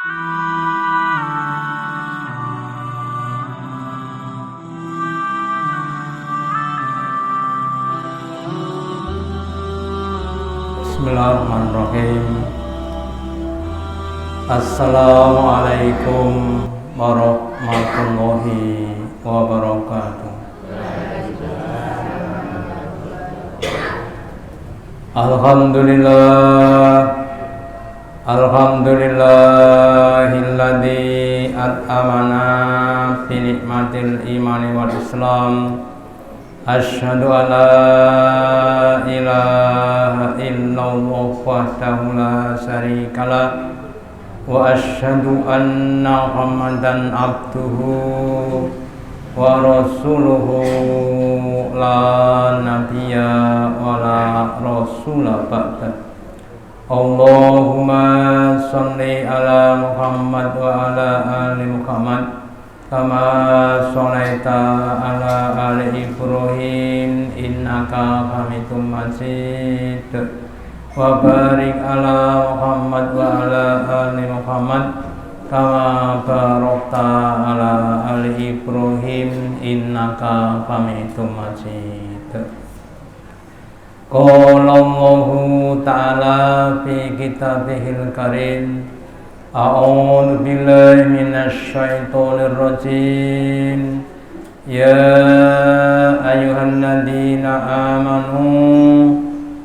Bismillahirrahmanirrahim. Assalamualaikum warahmatullahi wabarakatuh. Alhamdulillahilladzi at'amana bi nikmatil imani wal islam. Asyhadu an la ilaha illallah wahdahu la syarikalah wa asyhadu anna Muhammadan abduhu wa rasuluhu la nabiyya wa la rasula ba'da. Allahumma sholli ala Muhammad wa ala ali Muhammad kama sholaita ala ali Ibrahim innaka hamidum majid wa barik ala Muhammad wa ala ali Muhammad kama barakta ala ali Ibrahim innaka hamidum majid. Qala Allahu ta'ala fi kitabihil karim. A'udzu billahi minasy syaithanir rajim. Ya ayyuhalladzina amanu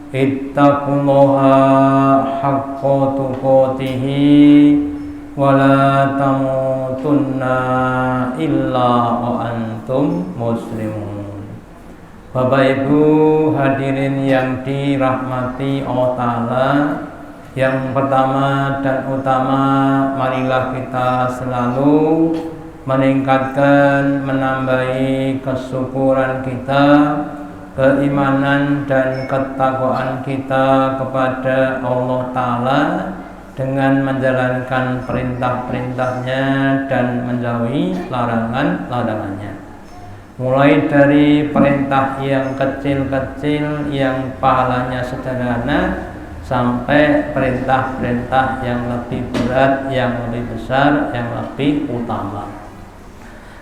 ittaqullaha haqqa tuqatih wa la tamutunna illa wa antum muslimun. Bapak Ibu hadirin yang dirahmati Allah Ta'ala, yang pertama dan utama, marilah kita selalu meningkatkan, menambahi kesyukuran kita, keimanan dan ketakwaan kita kepada Allah Ta'ala dengan menjalankan perintah-perintahnya dan menjauhi larangan-larangannya. Mulai dari perintah yang kecil-kecil yang pahalanya sederhana sampai perintah-perintah yang lebih berat, yang lebih besar, yang lebih utama.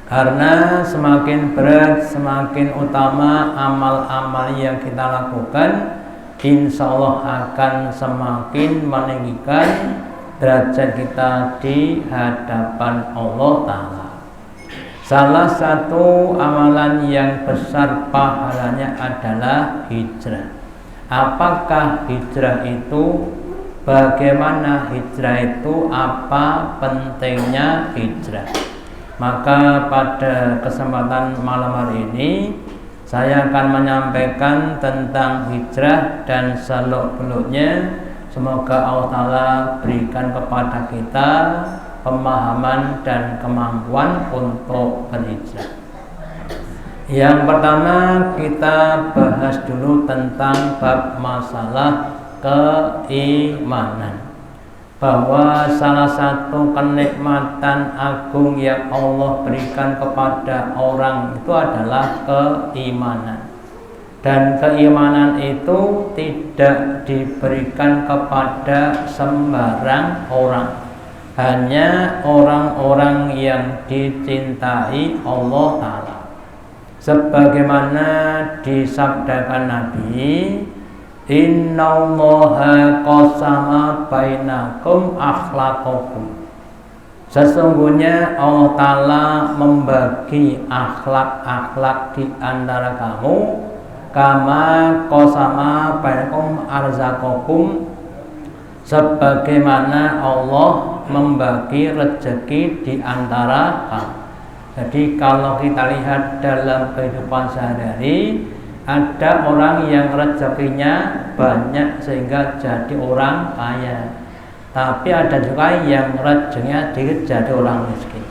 Karena semakin berat, semakin utama amal-amal yang kita lakukan, insya Allah akan semakin meninggikan derajat kita di hadapan Allah Ta'ala. Salah satu amalan yang besar pahalanya adalah hijrah. Apakah hijrah itu? Bagaimana hijrah itu? Apa pentingnya hijrah? Maka pada kesempatan malam hari ini saya akan menyampaikan tentang hijrah dan seluk-beluknya. Semoga Allah Ta'ala berikan kepada kita pemahaman dan kemampuan untuk berhijrah. Yang pertama kita bahas dulu tentang bab masalah keimanan, bahwa salah satu kenikmatan agung yang Allah berikan kepada orang itu adalah keimanan. Dan keimanan itu tidak diberikan kepada sembarang orang, hanya orang-orang yang dicintai Allah Ta'ala. Sebagaimana disabdakan Nabi, innallaha qasama bainakum akhlaqakum. Sesungguhnya Allah Ta'ala membagi akhlak-akhlak di antara kamu, kama qasama bainakum arzaqakum, sebagaimana Allah membagi rezeki di antara kamu. Jadi kalau kita lihat dalam kehidupan sehari-hari, ada orang yang rezekinya banyak sehingga jadi orang kaya, tapi ada juga yang rezekinya dikit jadi orang miskin.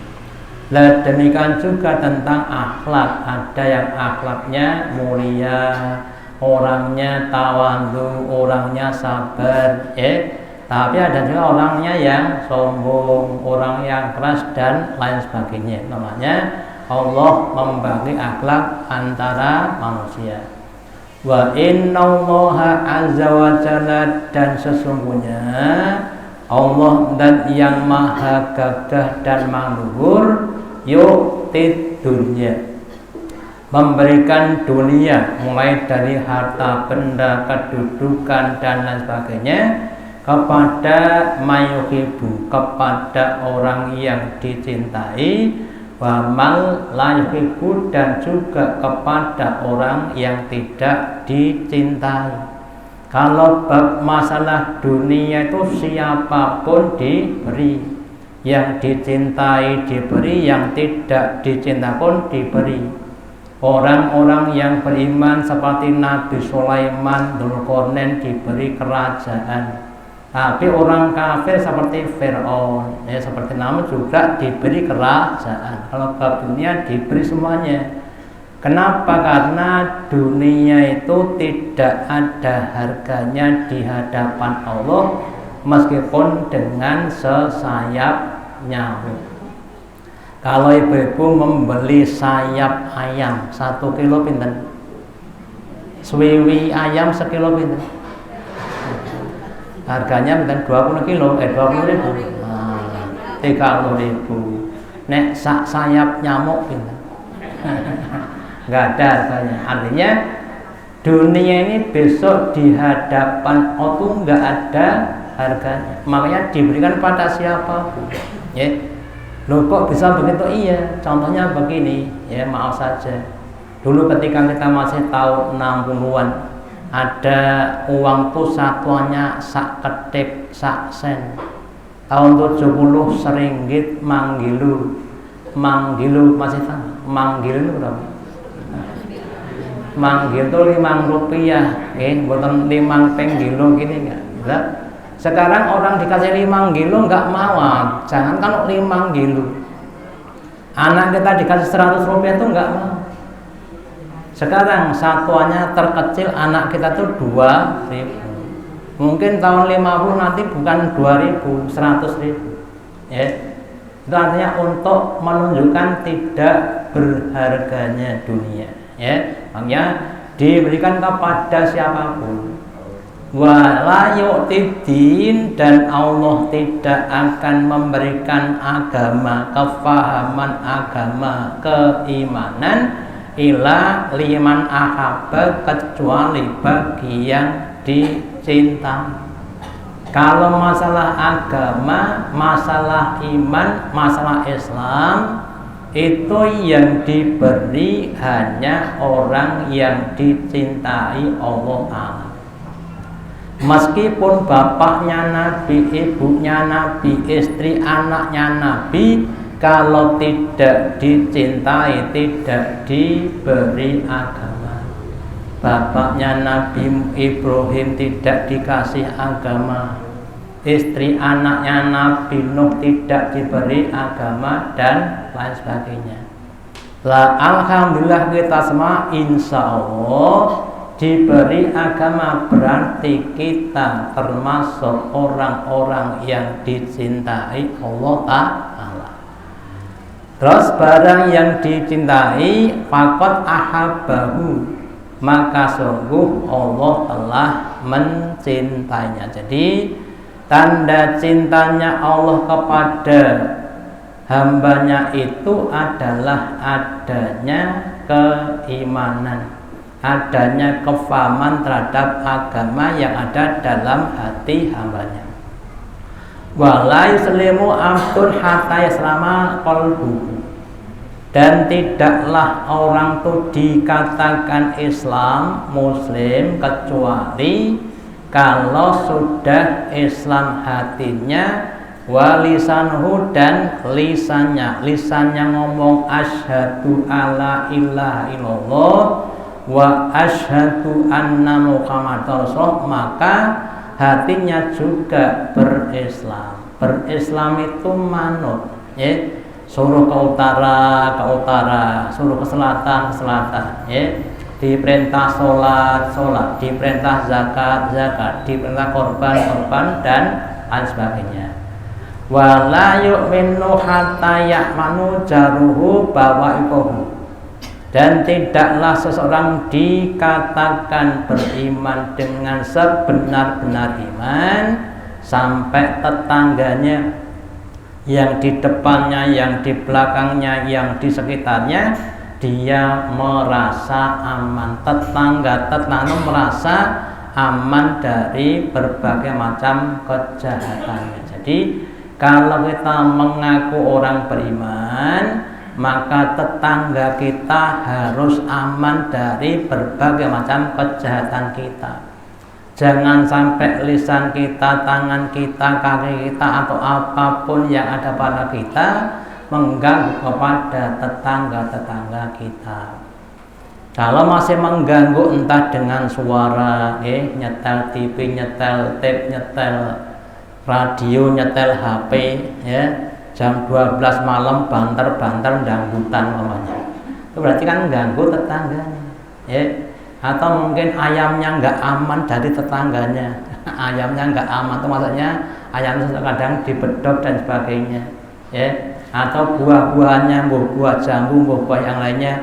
Nah, demikian juga tentang akhlak. Ada yang akhlaknya mulia, orangnya tawadhu, orangnya sabar, tapi ada juga orangnya yang sombong, orang yang keras dan lain sebagainya. Namanya Allah membagi akhlak antara manusia. Wa innallaha azza wa jalla, dan sesungguhnya Allah dan yang maha gagah dan maluhur yu'tid dunya, memberikan dunia mulai dari harta benda, kedudukan dan lain sebagainya kepada mayuhibu, kepada orang yang dicintai, wa mal la yuhibbu, dan juga kepada orang yang tidak dicintai. Kalau bab masalah dunia itu siapapun diberi, yang dicintai diberi, yang tidak dicintai pun diberi. Orang-orang yang beriman seperti Nabi Sulaiman, Dzulqarnain diberi kerajaan. Tapi orang kafir seperti Fir'aun, ya seperti Namrud juga diberi kerajaan. Kalau bab dunia diberi semuanya. Kenapa? Karena dunia itu tidak ada harganya di hadapan Allah meskipun dengan sesayap nyamuk. Kalau ibu-ibu membeli sayap ayam 1 kilo pinten? Swiwi ayam 1 kilo pinten? Harganya pinten? 20 kilo, 20 ribu. 30 ribu. Nek sayap nyamuk pinten? Nggak ada harganya. Artinya dunia ini besok di hadapan Allah nggak ada harganya. Makanya diberikan pada siapapun. Ya, loh kok bisa begitu? Iya, contohnya begini. Ya maaf saja. Dulu ketika kita masih tahun 60-an, ada uang tuh satuannya sak ketip, sak sen. Tahun 70 seringgit manggilu. Manggilu masih tahu? Manggilu itu berapa? Manggil itu 5 rupiah, bukan 5 penggilo gini enggak. Sekarang orang dikasih 5 kilo enggak mau, jangan kalau 5 kilo. Anak kita dikasih 100 rupiah itu enggak mau. Sekarang satuannya terkecil anak kita tuh 2.000. Mungkin tahun 50 nanti bukan 2.000, 100.000. Ya. Itu artinya untuk menunjukkan tidak berharganya dunia. Ya, makanya diberikan kepada siapapun. Wala yu'tidin, dan Allah tidak akan memberikan agama, kefahaman agama, keimanan ila liman ahabba, kecuali bagi yang dicintai. Kalau masalah agama, masalah iman, masalah Islam, itu yang diberi hanya orang yang dicintai Allah Ta'ala. Meskipun bapaknya Nabi, ibunya Nabi, istri anaknya Nabi, kalau tidak dicintai, tidak diberi agama. Bapaknya Nabi Ibrahim tidak dikasih agama, istri anaknya Nabi Nuh tidak diberi agama, dan lain sebagainya. Lah alhamdulillah kita semua insya Allah diberi agama, berarti kita termasuk orang-orang yang dicintai Allah Ta'ala. Terus barang yang dicintai faqad ahabbahu, maka sungguh Allah telah mencintainya. Jadi tanda cintanya Allah kepada hambanya itu adalah adanya keimanan, adanya kefahaman terhadap agama yang ada dalam hati hambanya. Wala yuslimu abdun hatta yaslama qalbuhu, dan tidaklah orang itu dikatakan Islam, Muslim, kecuali kalau sudah Islam hatinya, walisanhu, dan lisannya ngomong asyhadu alla ilaha illallah wa asyhadu anna muhammadar rasulullah, maka hatinya juga berislam. Berislam itu manut, ya. Suruh ke utara, suruh ke selatan, ya. Diperintah sholat, diperintah zakat, diperintah korban, dan lain sebagainya. Wala yu'minu hatta ya'manu jaruhu bawa'iquhu, dan tidaklah seseorang dikatakan beriman dengan sebenar-benar iman sampai tetangganya, yang di depannya, yang di belakangnya, yang di sekitarnya, dia merasa aman. Tetangga-tetangga merasa aman dari berbagai macam kejahatan. Jadi kalau kita mengaku orang beriman, maka tetangga kita harus aman dari berbagai macam kejahatan kita. Jangan sampai lisan kita, tangan kita, kaki kita, atau apapun yang ada pada kita mengganggu kepada tetangga-tetangga kita. Kalau masih mengganggu entah dengan suara, nyetel TV, nyetel tape, nyetel radio, nyetel HP, ya, jam 12 malam banter-banter dangdutan namanya. Itu berarti kan mengganggu tetangganya, ya. Atau mungkin ayamnya nggak aman dari tetangganya. Ayamnya nggak aman itu maksudnya ayamnya kadang dibedok dan sebagainya, ya. Atau buah-buahnya, buah jambu, buah yang lainnya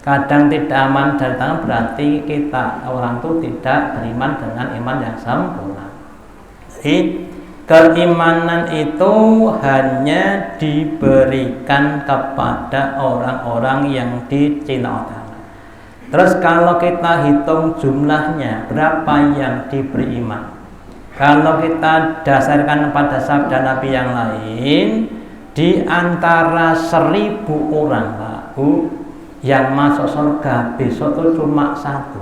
kadang tidak aman dari tangan, berarti kita orang itu tidak beriman dengan iman yang sempurna. Jadi keimanan itu hanya diberikan kepada orang-orang yang dicintai. Terus kalau kita hitung jumlahnya berapa yang diberi iman, kalau kita dasarkan pada sabda Nabi yang lain, di antara 1000 orang, Pak Bu, yang masuk surga besok itu cuma 1.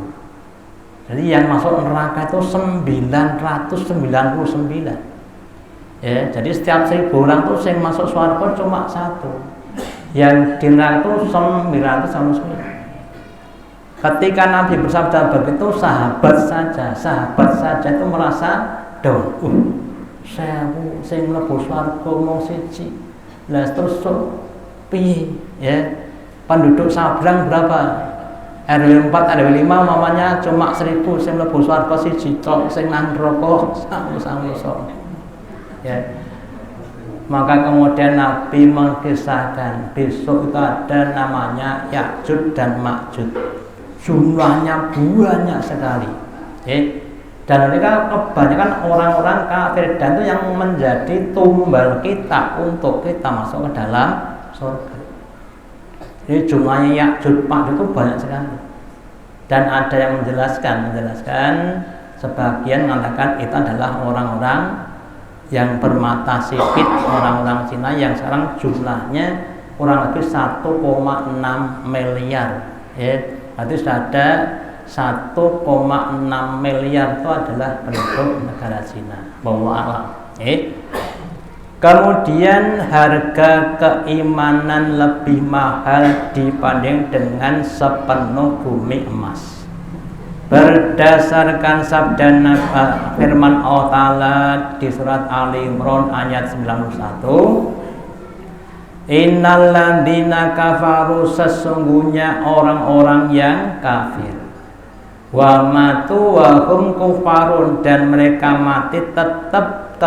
Jadi yang masuk neraka itu 999. Ya, jadi setiap 1000 orang itu yang masuk surga cuma 1. Yang di neraka itu 999. Ketika Nabi bersabda begitu, sahabat saja itu merasa down. Saya mlebu swarga mung siji. Lah terus piye, ya? Penduduk Sabrang berapa? RW 4, RW 5 mamanya cuma 1000, sing mlebu swarga siji tok, sing nang neraka samusa. Ya. Maka kemudian Nabi mengisahkan besok itu ada namanya Ya'juj dan Ma'juj. Jumlahnya banyak sekali. Dan mereka kebanyakan orang-orang kafir, dan itu yang menjadi tumbal kita untuk kita masuk ke dalam surga. Jadi jumlahnya Ya'juj Ma'juj itu banyak sekali. Dan ada yang menjelaskan sebagian mengatakan itu adalah orang-orang yang bermata sipit, orang-orang Cina yang sekarang jumlahnya kurang lebih 1,6 miliar. Berarti sudah ada 1,6 miliar itu adalah penduduk negara Cina. Wallahu a'lam. Kemudian harga keimanan lebih mahal dibanding dengan sepenuh bumi emas. Berdasarkan sabda firman Allah Ta'ala di surat Ali Imran ayat 91, Innal ladzina kafaru, sesungguhnya orang-orang yang kafir, wa matu wa hum kufarun, dan mereka mati tetap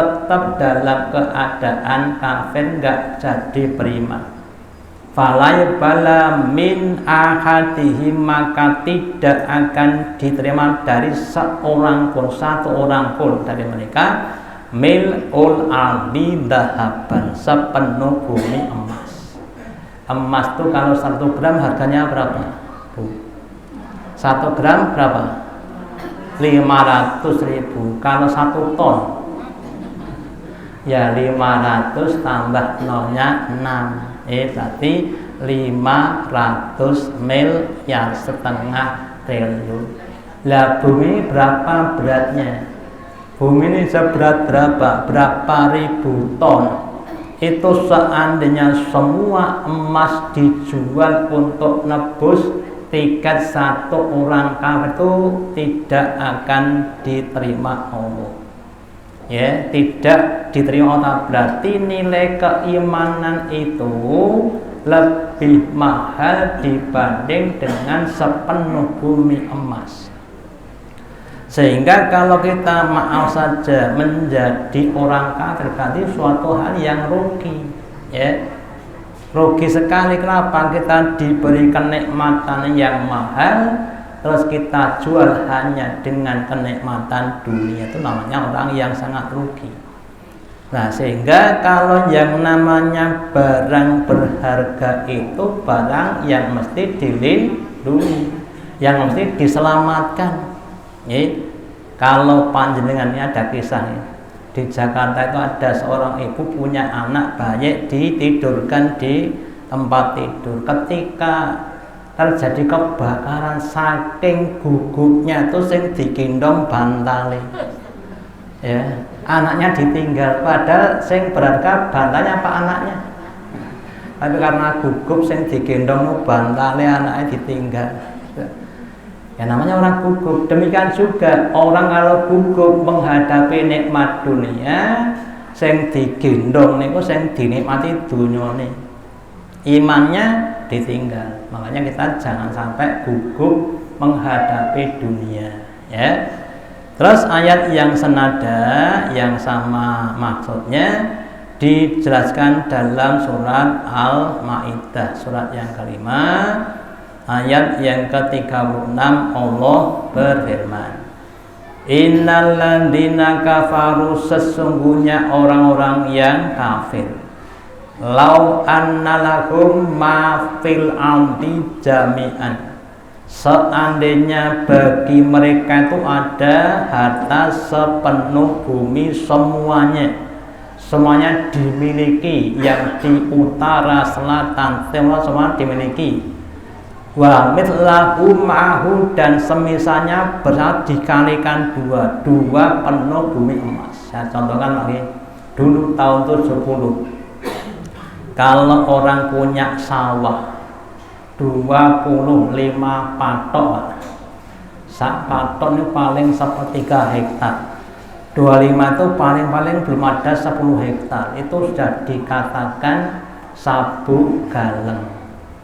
dalam keadaan kafir, enggak jadi beriman. Fala yuqbala min ahadihim, maka tidak akan diterima dari seorang pun, satu orang pun dari mereka, mil'ul ardi dahaban, sepenuh bumi emas. Emas itu kalau 1 gram harganya berapa, Bu? 1 gram berapa? 500.000. Kalau 1 ton ya 500 tambah nolnya 6, berarti 500 miliar, setengah triliun. Lah bumi berapa beratnya? Bumi ini seberat berapa? Berapa ribu ton? Itu seandainya semua emas dijual untuk nebus tiket satu orang kafir, itu tidak akan diterima Allah. Ya, tidak diterima Allah. Berarti nilai keimanan itu lebih mahal dibanding dengan sepenuh bumi emas. Sehingga kalau kita maaf saja menjadi orang kafir, berarti suatu hal yang rugi, ya. Rugi sekali. Kenapa? Kita diberi kenikmatan yang mahal, terus kita jual hanya dengan kenikmatan dunia, itu namanya orang yang sangat rugi. Nah, sehingga kalau yang namanya barang berharga itu barang yang mesti dilindungi, yang mesti diselamatkan. Kalau panjenengannya ada kisah di Jakarta itu ada seorang ibu punya anak bayi ditidurkan di tempat tidur. Ketika terjadi kebakaran, saking gugupnya itu sing digendong bantale. Ya, anaknya ditinggal, padahal sing berharga bantalnya apa anaknya? Tapi karena gugup sing digendong bantale, anaknya ditinggal. Ya namanya orang gugup. Demikian juga orang kalau gugup menghadapi nikmat dunia, sing digendong niku sing dinikmati dunyane. Imannya ditinggal. Makanya kita jangan sampai gugup menghadapi dunia, ya. Terus ayat yang senada, yang sama maksudnya dijelaskan dalam surat Al-Maidah, surat yang kelima, ayat yang ke-36. Allah berfirman, Innal ladzina kafaru, sesungguhnya orang-orang yang kafir, lau annalahum ma fil ardi jami'an, seandainya bagi mereka itu ada harta sepenuh bumi semuanya dimiliki, yang di utara, selatan, timur semua dimiliki. Wa mithlahu ma'ahu, dan semisalnya bersama dikalikan dua penuh bumi emas. Saya contohkan lagi, dulu tahun 70 kalau orang punya sawah 25 patok, sak patok ini paling 1/3 hektar. 25 itu paling belum ada 10 hektar. Itu sudah dikatakan sabuk galeng.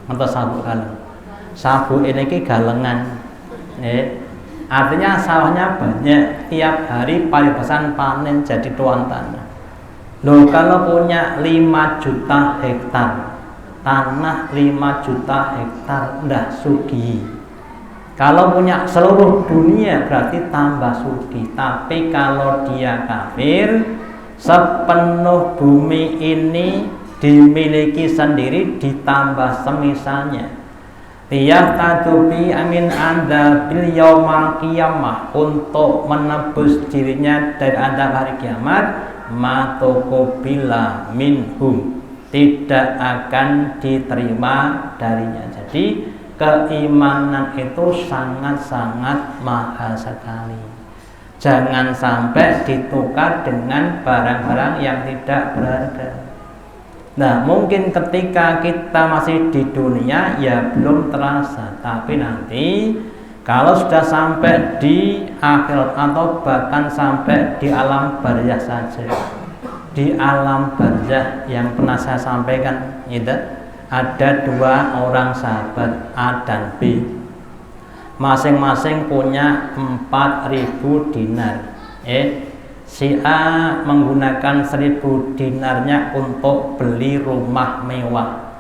Atau sabuk galeng. Sabuk ini galengan. Artinya sawahnya banyak, tiap hari paribasan panen jadi tuan tanah. Loh, kalau punya 5 juta hektar tanah, 5 juta hektar ndah sugih. Kalau punya seluruh dunia berarti tambah sugih. Tapi kalau dia kafir, sepenuh bumi ini dimiliki sendiri ditambah semisalnya. Liyaftadubi amin anda bil yaumal qiyamah, untuk menebus dirinya dari azab hari kiamat, matokobila minhum, tidak akan diterima darinya. Jadi keimanan itu sangat-sangat mahal sekali. Jangan sampai ditukar dengan barang-barang yang tidak berharga. Nah, mungkin ketika kita masih di dunia ya belum terasa, tapi nanti kalau sudah sampai di akhirat atau bahkan sampai di alam barzah saja, di alam barzah yang pernah saya sampaikan itu, ada 2 orang sahabat A dan B, masing-masing punya 4.000 dinar. Si A menggunakan 1.000 dinarnya untuk beli rumah mewah.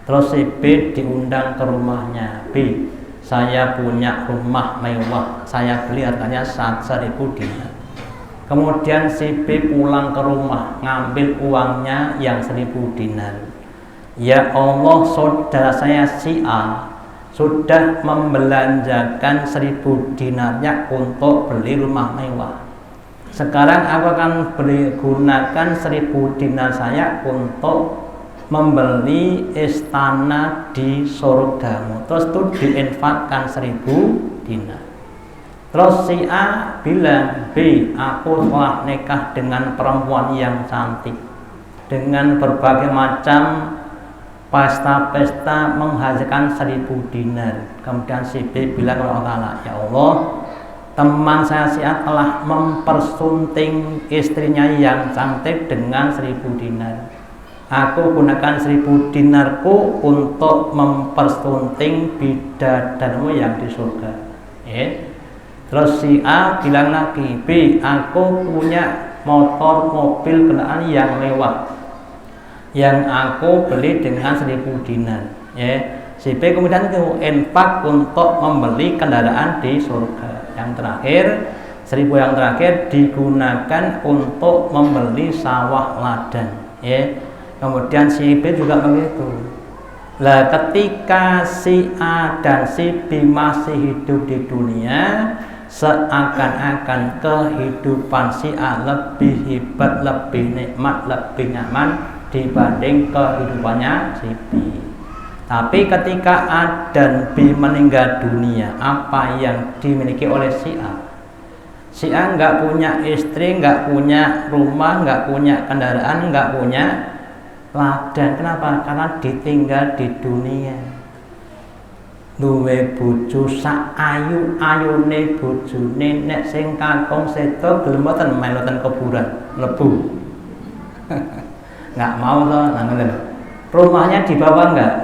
Terus si B diundang ke rumahnya. B, saya punya rumah mewah, saya beli harganya 1.000 dinar. Kemudian si B pulang ke rumah, ngambil uangnya yang 1.000 dinar. Ya Allah, saudara saya si A sudah membelanjakan 1.000 dinarnya untuk beli rumah mewah. Sekarang aku akan gunakan 1.000 dinar saya untuk membeli istana di surgamu. Terus itu diinfakkan 1.000 dinar. Terus si A bilang, B, aku telah nikah dengan perempuan yang cantik, dengan berbagai macam pesta-pesta menghasilkan 1.000 dinar. Kemudian si B bilang kepada Allah Ta'ala, ya Allah, teman saya si A telah mempersunting istrinya yang cantik dengan 1.000 dinar. Aku gunakan 1.000 dinarku untuk mempersunting bidadarmu yang di surga. Terus si A bilang lagi, B, aku punya motor, mobil kendaraan yang mewah, yang aku beli dengan 1.000 dinar. Si B kemudian itu infak untuk membeli kendaraan di surga. Yang terakhir, 1000 yang terakhir digunakan untuk membeli sawah ladang, ya. Kemudian si B juga begitu. Lah ketika si A dan si B masih hidup di dunia, seakan-akan kehidupan si A lebih hebat, lebih nikmat, lebih nyaman dibanding kehidupannya si B. Tapi ketika A dan B meninggal dunia, apa yang dimiliki oleh si A? Si A nggak punya istri, nggak punya rumah, nggak punya kendaraan, nggak punya ladang. Kenapa? Karena ditinggal di dunia. Duwe bojo sak ayu-ayune bojone, nek sing kakung sedo gelem mboten meloten kuburan lebu. Nggak mau toh, rumahnya dibawa nggak?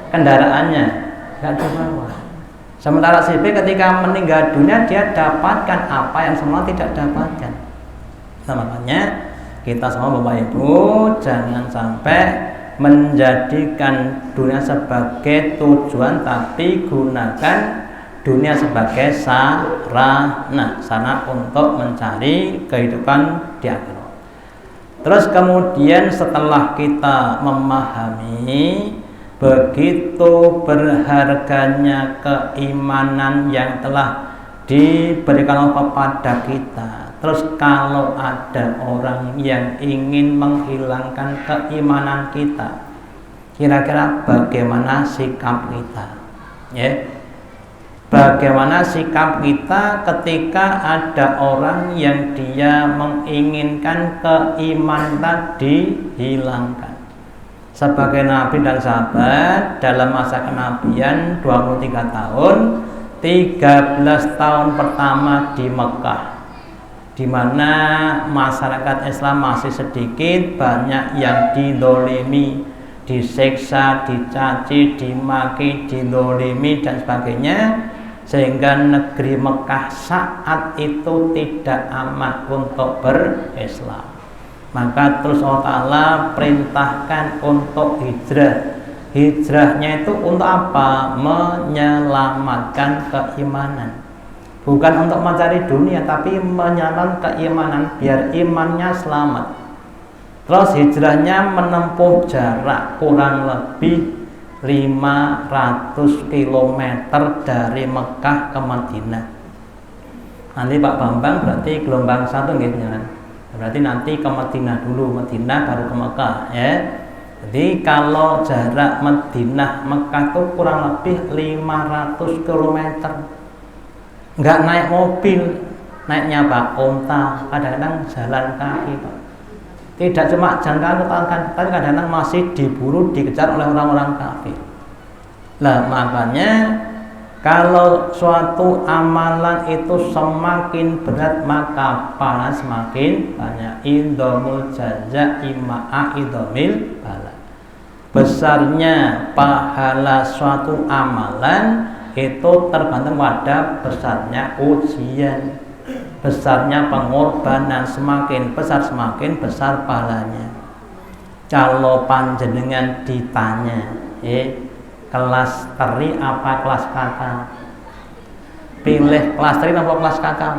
Kendaraannya nggak dibawa. Sementara si B ketika meninggal dunia dia dapatkan apa yang semua tidak dapatkan. Makanya kita semua Bapak Ibu jangan sampai menjadikan dunia sebagai tujuan, tapi gunakan dunia sebagai sarana untuk mencari kehidupan di akhirat. Terus kemudian setelah kita memahami begitu berharganya keimanan yang telah diberikan Allah kepada kita, terus kalau ada orang yang ingin menghilangkan keimanan kita, kira-kira bagaimana sikap kita? Ya, bagaimana sikap kita ketika ada orang yang dia menginginkan keimanan tadi dihilangkan? Sebagai nabi dan sahabat dalam masa kenabian 23 tahun, 13 tahun pertama di Mekah, di mana masyarakat Islam masih sedikit, banyak yang didolimi, disiksa, dicaci, dimaki, didolimi dan sebagainya, sehingga negeri Mekah saat itu tidak aman untuk berislam. Maka terus Allah Ta'ala perintahkan untuk hijrah. Hijrahnya itu untuk apa? Menyelamatkan keimanan. Bukan untuk mencari dunia, tapi menyelamatkan keimanan biar imannya selamat. Terus hijrahnya menempuh jarak kurang lebih 500 km dari Mekah ke Madinah. Nanti Pak Bambang berarti gelombang 1 gitu kan. Berarti nanti ke Madinah dulu, Madinah baru ke Mekah, ya. Jadi kalau jarak Madinah Mekah itu kurang lebih 500 km. Nggak naik mobil, naiknya Pak onta, kadang-kadang jalan kaki Pak. Tidak cuma jalan kaki, tapi kadang-kadang masih diburu, dikejar oleh orang-orang kafir. Nah makanya kalau suatu amalan itu semakin berat, maka pahala semakin banyak. Indomul jaza ima'a idomil bala. Besarnya pahala suatu amalan itu tergantung pada besarnya ujian, besarnya pengorbanan. Semakin besar pahalanya. Kalau panjenengan ditanya, kelas teri apa kelas kakak? Pilih kelas teri apa kelas kakak?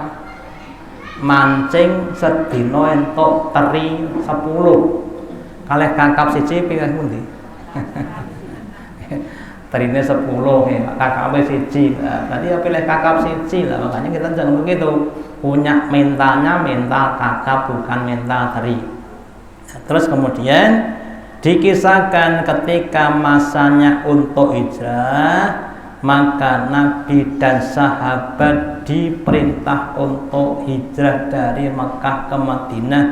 Mancing sedino entuk teri 10. Kalih kakap siji pilih pundi? Terine 10 ya, kakap siji. Tadi ya pilih kakap siji lah. Makanya kita jangan begitu. Punya mentalnya mental kakap, bukan mental teri. Terus kemudian dikisahkan ketika masanya untuk hijrah, maka Nabi dan sahabat diperintah untuk hijrah dari Mekah ke Madinah.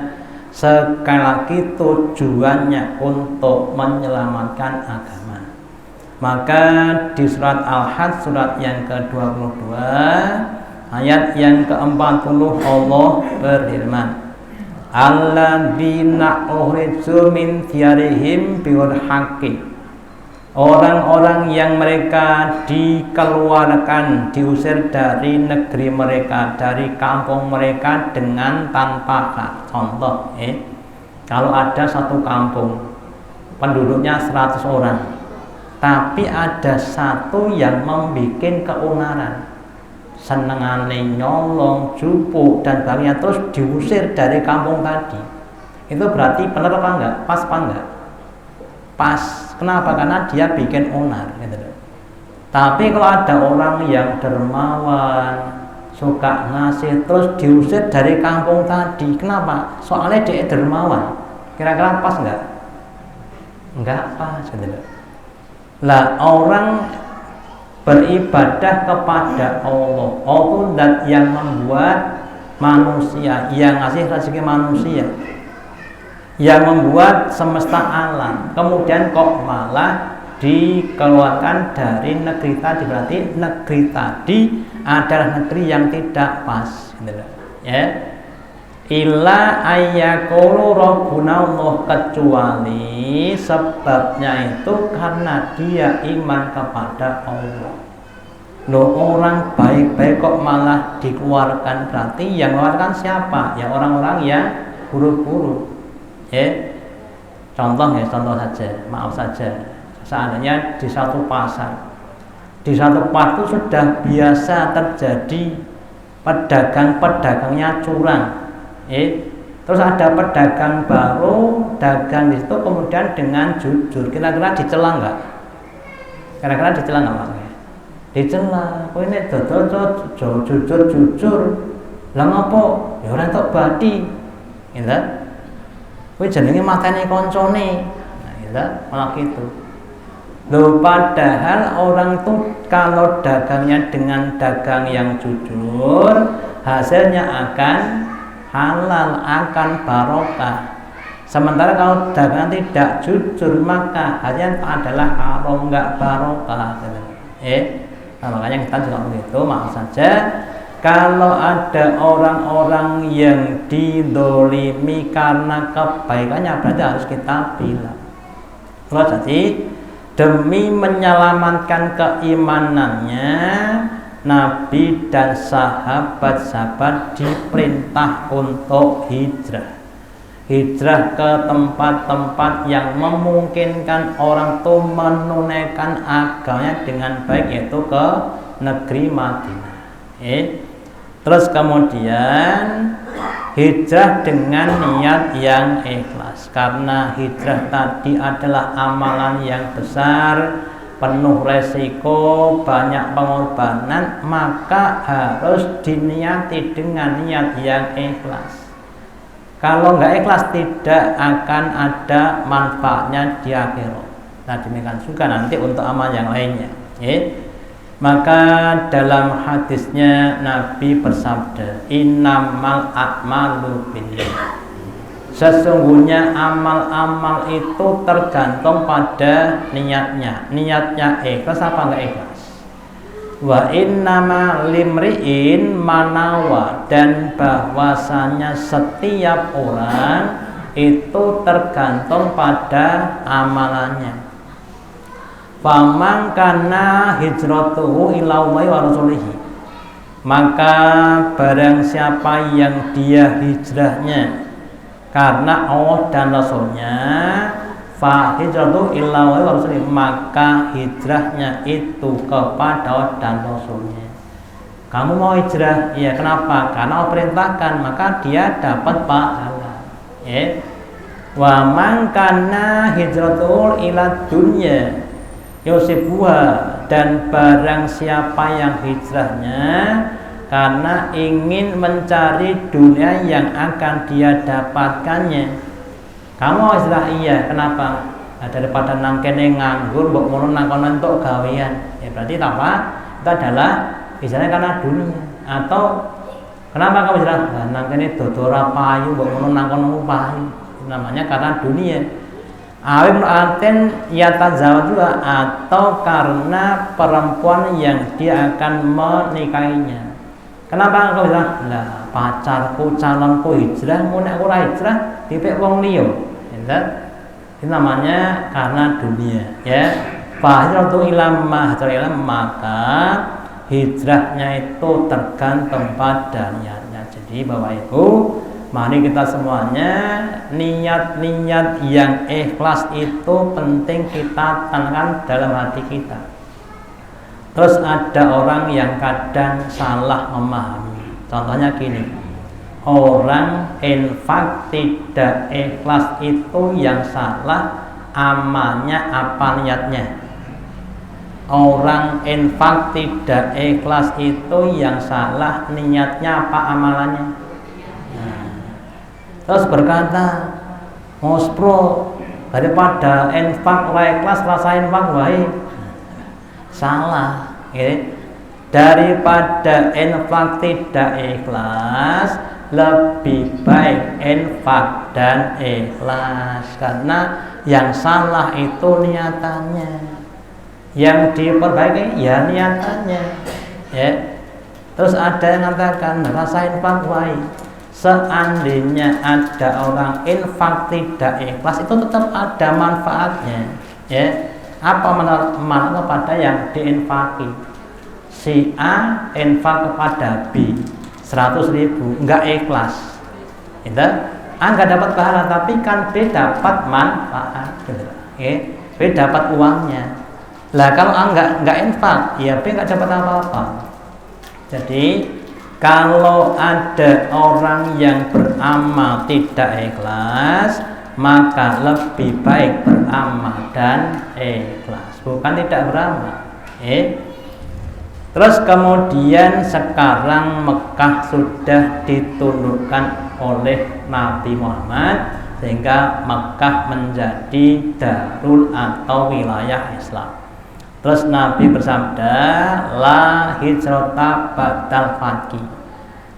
Sekali lagi tujuannya untuk menyelamatkan agama. Maka di surat Al-Hajj, surat yang ke-22 ayat yang ke-40, Allah berfirman, alladzina ukhriju min diyarihim bil haqqi. Orang-orang yang mereka dikeluarkan, diusir dari negeri mereka, dari kampung mereka dengan tanpa hak. Contoh, kalau ada satu kampung penduduknya 100 orang, tapi ada satu yang membuat keonaran senengane nyolong, jupuk dan sebagainya, terus diusir dari kampung tadi, itu berarti benar apa enggak? Pas apa enggak? Pas. Kenapa? Karena dia bikin onar gitu. Tapi kalau ada orang yang dermawan, suka ngasih, terus diusir dari kampung tadi, kenapa? Soalnya dia dermawan. Kira-kira pas enggak? Enggak pas gitu. Lah orang beribadah kepada Allah, Allah zat yang membuat manusia, yang ngasih rezeki manusia, yang membuat semesta alam, kemudian kok malah dikeluarkan dari negeri tadi. Berarti negeri tadi adalah negeri yang tidak pas gitu. Ya, illa ayyaqulu rabbuna Allah, kecuali sebabnya itu karena dia iman kepada Allah. Loh, orang baik-baik kok malah dikeluarkan, berarti yang mengeluarkan siapa? Ya orang-orang yang buruk-buruk. Contoh saja, maaf saja, seandainya di satu pasar itu sudah biasa terjadi pedagang-pedagangnya curang. Terus ada pedagang baru dagang di situ kemudian dengan jujur, kira-kira dicela nggak? Kira-kira dicela nggak Mas? Dicela. Oh ini dodol jujur. Lah ngopo? Ya ora entuk badi. Gitu. Kowe jenenge mateni koncone. Nah, gitu, malah gitu. Loh, padahal orang tuh kalau dagangnya dengan dagang yang jujur, hasilnya akan halal, akan barokah. Sementara kalau dagangan tidak jujur, maka hasilnya adalah haram, enggak barokah. Nah, makanya kita juga begitu. Maaf saja, kalau ada orang-orang yang didolimi karena kebaikannya, berarti harus kita bilang. Terus jadi demi menyelamatkan keimanannya, Nabi dan sahabat-sahabat diperintah untuk hijrah ke tempat-tempat yang memungkinkan orang itu menunaikan agamanya dengan baik, yaitu ke negeri Madinah. Terus kemudian hijrah dengan niat yang ikhlas, karena hijrah tadi adalah amalan yang besar, penuh resiko, banyak pengorbanan, maka harus diniati dengan niat yang ikhlas. Kalau nggak ikhlas, tidak akan ada manfaatnya di akhirat. Nah, demikian juga nanti untuk amal yang lainnya. Maka dalam hadisnya Nabi bersabda, innamal a'malu binniyat. Sesungguhnya amal-amal itu tergantung pada niatnya. Niatnya ikhlas apa enggak ikhlas? Wa innama limri'in manawa, dan bahwasanya setiap orang itu tergantung pada amalannya. Faman kana hijratuhu ila Allahi wa rasulihi, maka barang siapa yang dia hijrahnya karena Allah dan Rasulnya, fa hijratuhu ila Allahi wa rasulihi, maka hijrahnya itu kepada Allah dan Rasulnya. Kamu mau hijrah? Iya, kenapa? Karena Allah perintahkan, maka dia dapat pahala. Wa man kana hijratuhu ila dunya yusibuha, dan barang siapa yang hijrahnya karena ingin mencari dunia yang akan dia dapatkannya. Kamu hijrah? Iya, kenapa? Nah, daripada nangkene nganggur mbok ngono nangkon entuk gawean. Ya berarti apa? Itu adalah hijrahnya karena dunia. Atau kenapa kamu hijrah? Nah, nangkene dodora payu mbok ngono nangkon payu. Namanya karena dunia. Awim aten yatazawaj juga, atau karena perempuan yang dia akan menikahinya. Kenapa engkau bilang, lah pacarku, calonku hijrah, mau nek ora hijrah dipek wong liya. Itu namanya karena dunia, ya. Fa hijratu ila ma hajara, maka hijrahnya itu tergantung pada niatnya. Jadi Bapak Ibu, mari kita semuanya niat-niat yang ikhlas itu penting kita tanamkan dalam hati kita. Terus ada orang yang kadang salah memahami. Contohnya gini, orang infak tidak ikhlas itu yang salah amalnya apa niatnya? Orang infak tidak ikhlas itu yang salah niatnya apa amalannya? Terus berkata, Mas Bro, daripada infak ikhlas rasa infak baik. Salah, ya. Daripada infak tidak ikhlas, lebih baik infak dan ikhlas, karena yang salah itu niatannya, yang diperbaiki ya niatannya, ya. Terus ada yang mengatakan rasa infak baik. Seandainya ada orang infak tidak ikhlas, itu tetap ada manfaatnya, ya. Apa manfaat kepada yang diinfaki? Si A infak kepada B 100.000, enggak ikhlas, itu A enggak dapat pahala, tapi kan B dapat manfaat, okay? B dapat uangnya. Lah kalau A enggak infak, ya B enggak dapat apa-apa. Jadi kalau ada orang yang beramal tidak ikhlas, maka lebih baik beramal dan ikhlas, bukan tidak beramal. Terus kemudian sekarang Mekah sudah ditundukkan oleh Nabi Muhammad, sehingga Mekah menjadi darul atau wilayah Islam. Terus Nabi bersabda, la hijrata ba'dal fathi.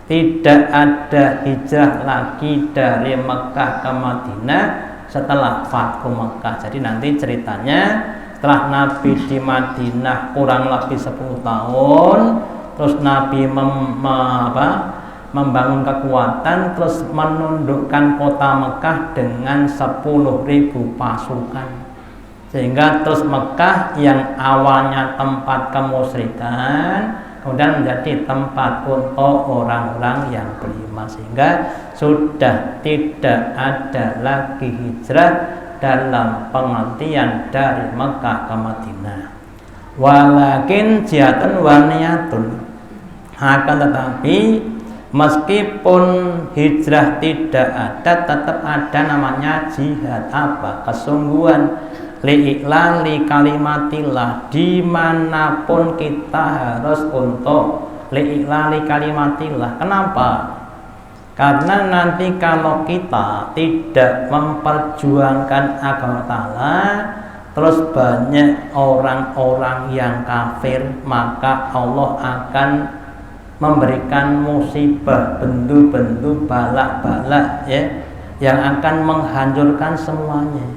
Tidak ada hijrah lagi dari Mekah ke Madinah setelah Fathu Mekah. Jadi nanti ceritanya setelah Nabi di Madinah kurang lebih 10 tahun, terus Nabi membangun kekuatan, terus menundukkan kota Mekah dengan 10.000 pasukan. Sehingga terus Mekah yang awalnya tempat kemusyrikan kemudian menjadi tempat untuk orang-orang yang beriman, sehingga sudah tidak ada lagi hijrah dalam pengertian dari Mekah ke Madinah. Walakin jihadun wa niyatun, akan tetapi meskipun hijrah tidak ada, tetap ada namanya jihad. Apa? Kesungguhan li'i'lali kalimatillah, dimanapun kita harus untuk li'i'lali kalimatillah. Kenapa? Karena nanti kalau kita tidak memperjuangkan agama ta'ala, terus banyak orang-orang yang kafir, maka Allah akan memberikan musibah, bendu-bendu, balak-balak, ya, yang akan menghancurkan semuanya.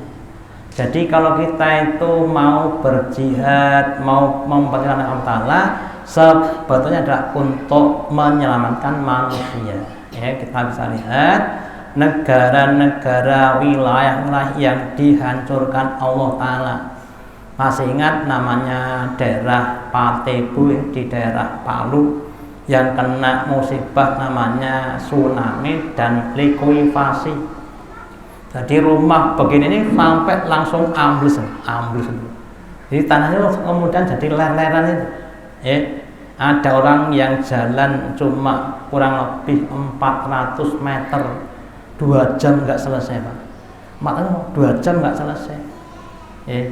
Jadi kalau kita itu mau berjihad, mau memperjuangkan agama ta'ala, sebetulnya adalah untuk menyelamatkan manusia. Ya, kita bisa lihat negara-negara, wilayah-wilayah yang dihancurkan Allah Ta'ala. Masih ingat namanya daerah Patebu di daerah Palu yang kena musibah namanya tsunami dan likuifasi. Jadi rumah begini ini sampai langsung ambles. Jadi tanahnya kemudian jadi ler-leran itu. Ada orang yang jalan cuma kurang lebih 400 meter, 2 jam nggak selesai, Pak. Makanya 2 jam nggak selesai.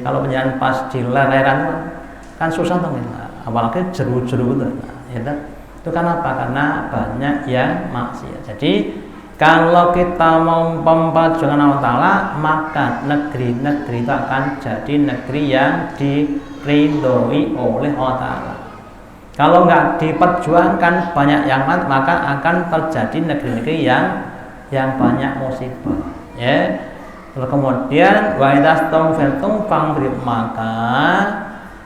Kalau penjalan pas di ler-leran kan susah tuh, apalagi jeru-jeru itu. Itu kan apa? Karena banyak yang maksiat. Jadi kalau kita mau memperjuangkan Allah Ta'ala, maka negeri-negeri itu akan jadi negeri yang diridhoi oleh Allah Ta'ala. Kalau nggak diperjuangkan banyak yang mati, maka akan terjadi negeri-negeri yang banyak musibah. Ya. Lalu kemudian wa idastamfirtum fangbrib, maka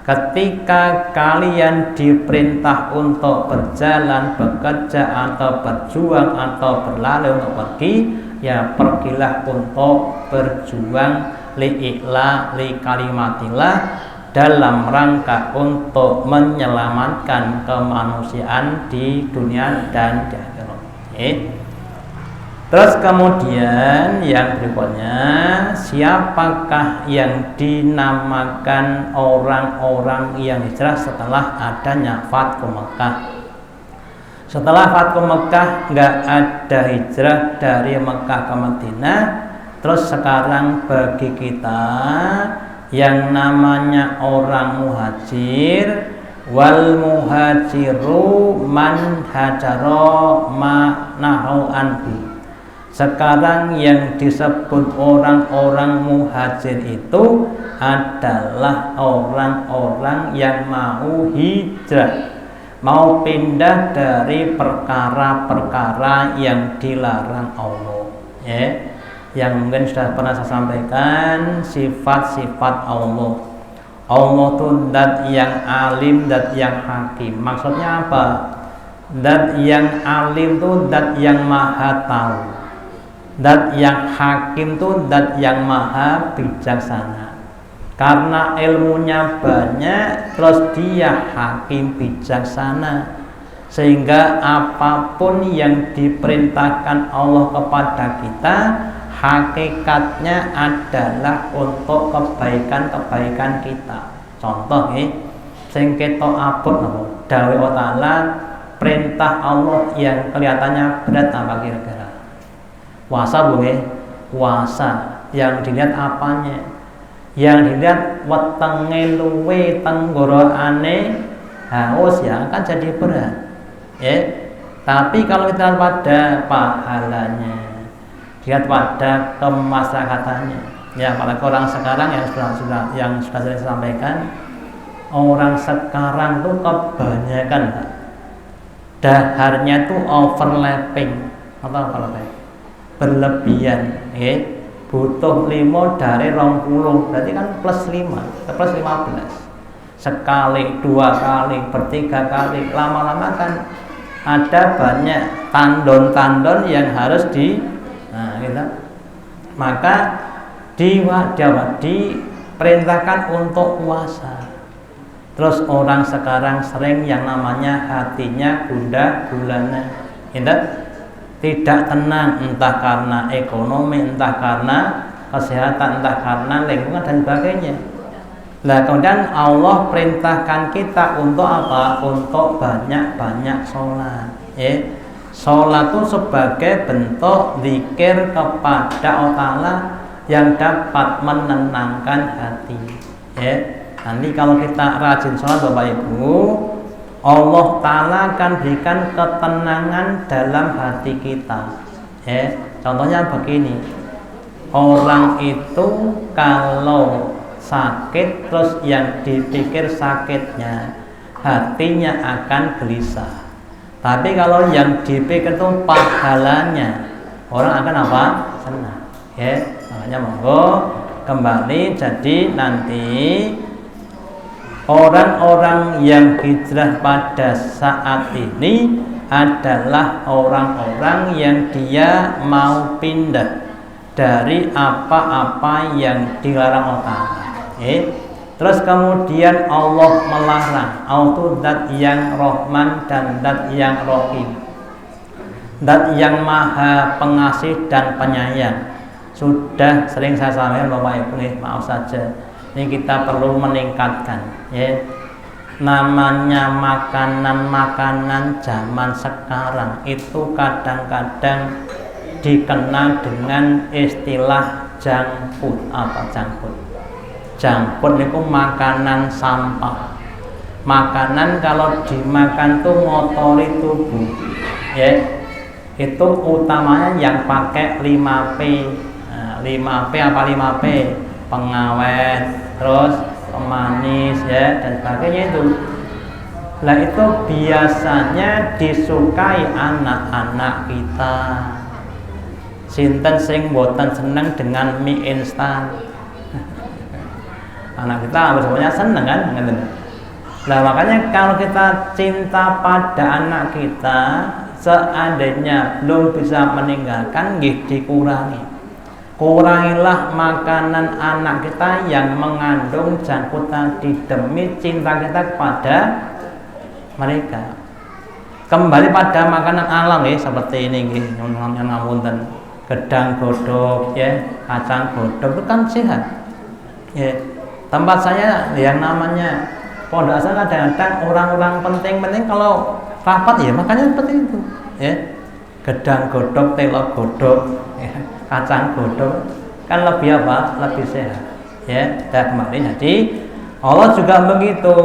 ketika kalian diperintah untuk berjalan, bekerja, atau berjuang, atau berlari untuk pergi, ya pergilah untuk berjuang li'i'la li kalimatillah, dalam rangka untuk menyelamatkan kemanusiaan di dunia dan di akhirat. Terus kemudian yang berikutnya, siapakah yang dinamakan orang-orang yang hijrah setelah adanya Fathu Mekah? Setelah Fathu Mekah nggak ada hijrah dari Mekah ke Madinah. Terus sekarang bagi kita yang namanya orang muhajir, wal muhajiru man hajaro ma nahu anhu. Sekarang yang disebut orang-orang muhajir itu adalah orang-orang yang mau hijrah, mau pindah dari perkara-perkara yang dilarang Allah, ya. Yang mungkin sudah pernah saya sampaikan, sifat-sifat Allah. Allah itu zat yang alim, zat yang hakim. Maksudnya apa? Zat yang alim itu zat yang maha tahu. Dat yang hakim itu dat yang maha bijaksana. Karena ilmunya banyak, terus dia hakim bijaksana, sehingga apapun yang diperintahkan Allah kepada kita, hakikatnya adalah untuk kebaikan-kebaikan kita. Contoh sing ketok abot dawuh Allah Ta'ala, perintah Allah yang kelihatannya berat apa kira-kira? Puasa boleh, puasa. Yang dilihat apanya? Yang dilihat wetenge luwe tenggorokane haus, ya kan jadi berat. Tapi kalau kita lihat pada pahalanya, lihat pada kemaslahatannya. Ya, apalagi orang sekarang yang sudah saya sampaikan, orang sekarang tuh kebanyakan daharnya tuh overlapping atau overlapping. Berlebihan, butuh 5 dari 20, berarti kan plus 5, plus 15. Sekali, 2 kali, bertiga kali, lama-lama kan ada banyak tandon-tandon yang harus gitu. Maka diperintahkan untuk puasa. Terus orang sekarang sering yang namanya hatinya gundah gulana, tidak tenang, entah karena ekonomi, entah karena kesehatan, entah karena lingkungan dan sebagainya. Nah, kemudian Allah perintahkan kita untuk apa? Untuk banyak-banyak sholat. Sholat itu sebagai bentuk zikir kepada Allah Ta'ala yang dapat menenangkan hati. Nanti kalau kita rajin sholat Bapak Ibu, Allah Ta'ala akan berikan ketenangan dalam hati kita. Contohnya begini, orang itu kalau sakit terus yang dipikir sakitnya, hatinya akan gelisah. Tapi kalau yang dipikir itu pahalanya, orang akan apa? Senang. Makanya monggo kembali, jadi nanti orang-orang yang hijrah pada saat ini adalah orang-orang yang dia mau pindah dari apa-apa yang dilarang Allah. Terus kemudian Allah melarang. Allah itu zat yang Rahman dan zat yang Rahim, zat yang maha pengasih dan penyayang. Sudah sering saya sampaikan Bapak Ibu, maaf saja. Ini kita perlu meningkatkan, namanya makanan-makanan zaman sekarang itu kadang-kadang dikenal dengan istilah junk food. Apa junk food? Junk food itu makanan sampah. Makanan kalau dimakan tuh ngotori tubuh, itu utamanya yang pakai 5P. 5P apa 5P? Pengawet, terus pemanis, dan sebagainya itu. Nah, itu biasanya disukai anak-anak kita. Sinten sing boten seneng dengan mie instan. Anak kita semuanya seneng kan? Nah, makanya kalau kita cinta pada anak kita, seandainya belum bisa meninggalkan, dikurangi. Kurangilah makanan anak kita yang mengandung junk food tadi demi cinta kita kepada mereka. Kembali pada makanan alam seperti ini, ngapunten. gedang godok ya, kacang godok itu kan sehat ya. Tempat saya yang namanya pondok asal kadang-kadang orang-orang penting kalau rapat ya makanya seperti itu ya, gedang godok, telur godok ya, kacang godok kan lebih apa? Lebih sehat ya. Dan kemarin jadi Allah juga begitu.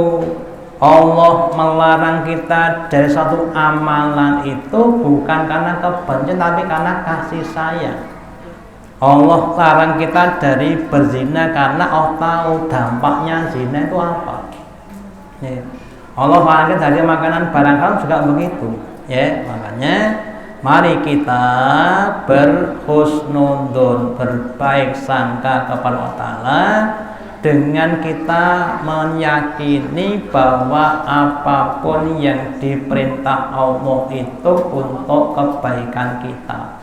Allah melarang kita dari suatu amalan itu bukan karena kebencian tapi karena kasih sayang. Allah larang kita dari berzina karena Allah tahu dampaknya zina itu apa ya. Allah larang kita dari makanan barang haram juga begitu ya. Makanya mari kita berhusnudzon, berbaik sangka kepada Allah Ta'ala dengan kita meyakini bahwa apapun yang diperintah Allah itu untuk kebaikan kita.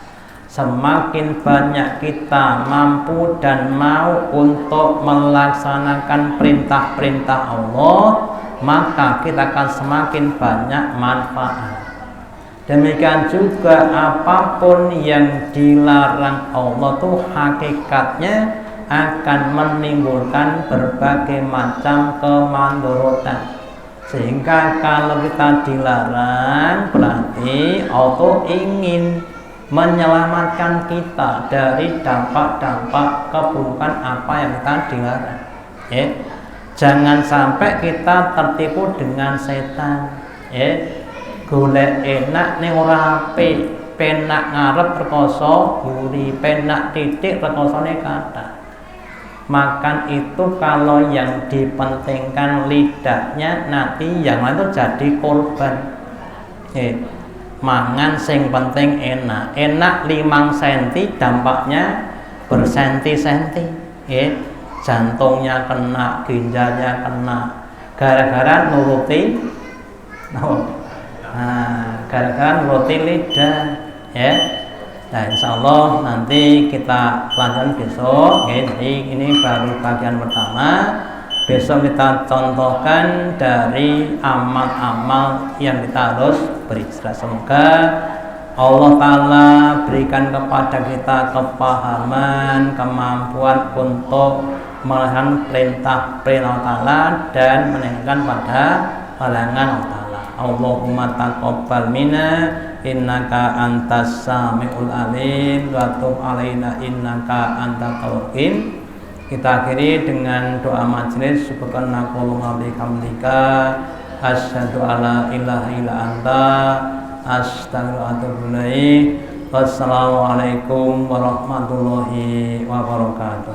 Semakin banyak kita mampu dan mau untuk melaksanakan perintah-perintah Allah, maka kita akan semakin banyak manfaat. Demikian juga apapun yang dilarang Allah itu hakikatnya akan menimbulkan berbagai macam kemandorotan. Sehingga kalau kita dilarang berarti Allah ingin menyelamatkan kita dari dampak-dampak keburukan apa yang kita dilarang ya. Jangan sampai kita tertipu dengan setan ya. Golek enak ning ora apik, penak ngarep rekoso guri, penak titik rekosone kathah. Makan itu kalau yang dipentingkan lidahnya, nanti yang lain itu jadi korban mangan sing penting enak 5 cm dampaknya bersenti-senti ya. Jantungnya kena, ginjalnya kena gara-gara nuruti gara-gara nuruti lidah ya. Nah insyaallah nanti kita lanjutkan besok ya. Jadi ini baru bagian pertama. Besok kita contohkan dari amal-amal yang kita harus beristirahat. Semoga Allah Ta'ala berikan kepada kita kepahaman, kemampuan untuk melaksanakan perintah-perintah Allah Ta'ala dan meninggalkan pada larangan Allah Ta'ala. Allahumma taqabbal minna innaka antas sami'ul alim wa tub alaina innaka antat tawwabur rahim. Kita akhiri dengan doa majelis. Subhanakallahumma bihamdika asyhadu alla ilaha illa anta astaghfiruka wa atubu ilaik. Wassalamualaikum warahmatullahi wabarakatuh.